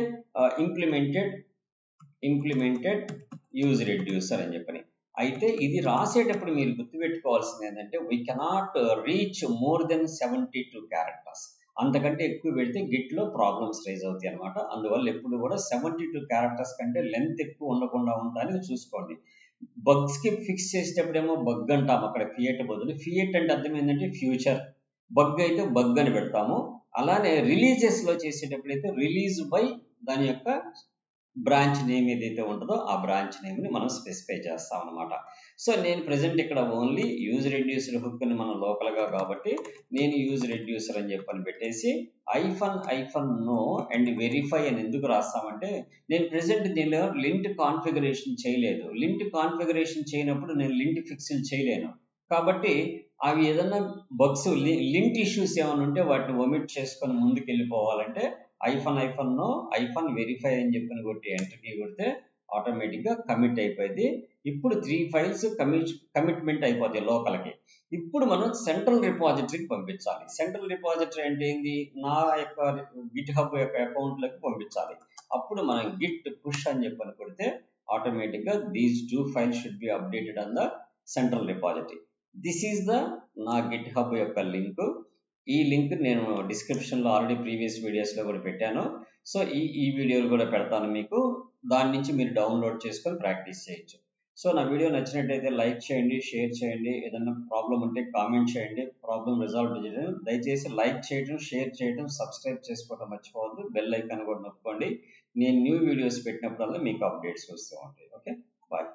ఇంప్లిమెంటెడ్ యూజ్ రెడ్యూసర్ అని చెప్పని. అయితే ఇది రాసేటప్పుడు మీరు గుర్తుపెట్టుకోవాల్సింది ఏంటంటే we cannot reach more than 72 characters. అంతకంటే ఎక్కువ పెడితే గిట్లో ప్రాబ్లమ్స్ రైజ్ అవుతాయి అనమాట. అందువల్ల ఎప్పుడు కూడా 72 క్యారెక్టర్స్ కంటే లెంత్ ఎక్కువ ఉండకుండా ఉండడానికి చూసుకోండి. బగ్స్ కి ఫిక్స్ చేసేటప్పుడేమో బగ్ అంటాం, అక్కడ ఫియట్ బదులు. ఫియట్ అంటే అర్థం ఏంటంటే ఫ్యూచర్, బగ్ అయితే బగ్ అని పెడతాము. అలానే రిలీజెస్ లో చేసేటప్పుడైతే రిలీజ్ బై దాని యొక్క బ్రాంచ్ నేమ్ ఏదైతే ఉంటుందో ఆ బ్రాంచ్ నేమ్ని మనం స్పెసిఫై చేస్తాం అనమాట. సో నేను ప్రజెంట్ ఇక్కడ ఓన్లీ యూజ్ రెడ్యూసర్ హుక్ని మనం లోకల్గా కాబట్టి నేను యూజ్ రెడ్యూసర్ అని చెప్పని పెట్టేసి ఐఫన్ నో అండ్ వెరిఫై అని ఎందుకు రాస్తామంటే నేను ప్రజెంట్ దీనిలో లింట్ కాన్ఫిగరేషన్ చేయలేదు. లింట్ కాన్ఫిగరేషన్ చేయనప్పుడు నేను లింట్ ఫిక్స్లు చేయలేను. కాబట్టి అవి ఏదన్నా బగ్స్ లింట్ ఇష్యూస్ ఏమైనా ఉంటే వాటిని ఒమిట్ చేసుకొని ముందుకు వెళ్ళిపోవాలంటే ఐఫన్ నో వెరిఫై అని చెప్పని కొట్టి ఎంటర్ కీ కొడితే ఆటోమేటిక్గా కమిట్ అయిపోయింది. ఇప్పుడు 3 ఫైల్స్ కమిట్మెంట్ అయిపోతాయి లోకల్కి. ఇప్పుడు మనం సెంట్రల్ రిపాజిటరీకి పంపించాలి. సెంట్రల్ రిపాజిటరీ అంటే ఏంది, నా యొక్క గిట్ హబ్ యొక్క అకౌంట్లోకి పంపించాలి. అప్పుడు మనం గిట్ పుష్ అని చెప్పని కొడితే ఆటోమేటిక్గా these 2 files should be updated on the central repository. This is the నా గిట్ హబ్ యొక్క లింక్. ఈ లింక్ నేను డిస్క్రిప్షన్లో ఆల్రెడీ ప్రీవియస్ వీడియోస్లో కూడా పెట్టాను. సో ఈ వీడియోలు కూడా పెడతాను మీకు. దాని నుంచి మీరు డౌన్లోడ్ చేసుకొని ప్రాక్టీస్ చేయొచ్చు. సో నా వీడియో నచ్చినట్టయితే లైక్ చేయండి, షేర్ చేయండి. ఏదన్నా ప్రాబ్లం ఉంటే కామెంట్ చేయండి. ప్రాబ్లం రిజాల్వ్ చేయడం దయచేసి లైక్ చేయడం, షేర్ చేయడం, సబ్స్క్రైబ్ చేసుకోవడం మర్చిపోవద్దు. బెల్ ఐకాన్ కూడా నొక్కండి. నేను న్యూ వీడియోస్ పెట్టినప్పుడల్లా మీకు అప్డేట్స్ వస్తూ ఉంటాయి. Okay, bye.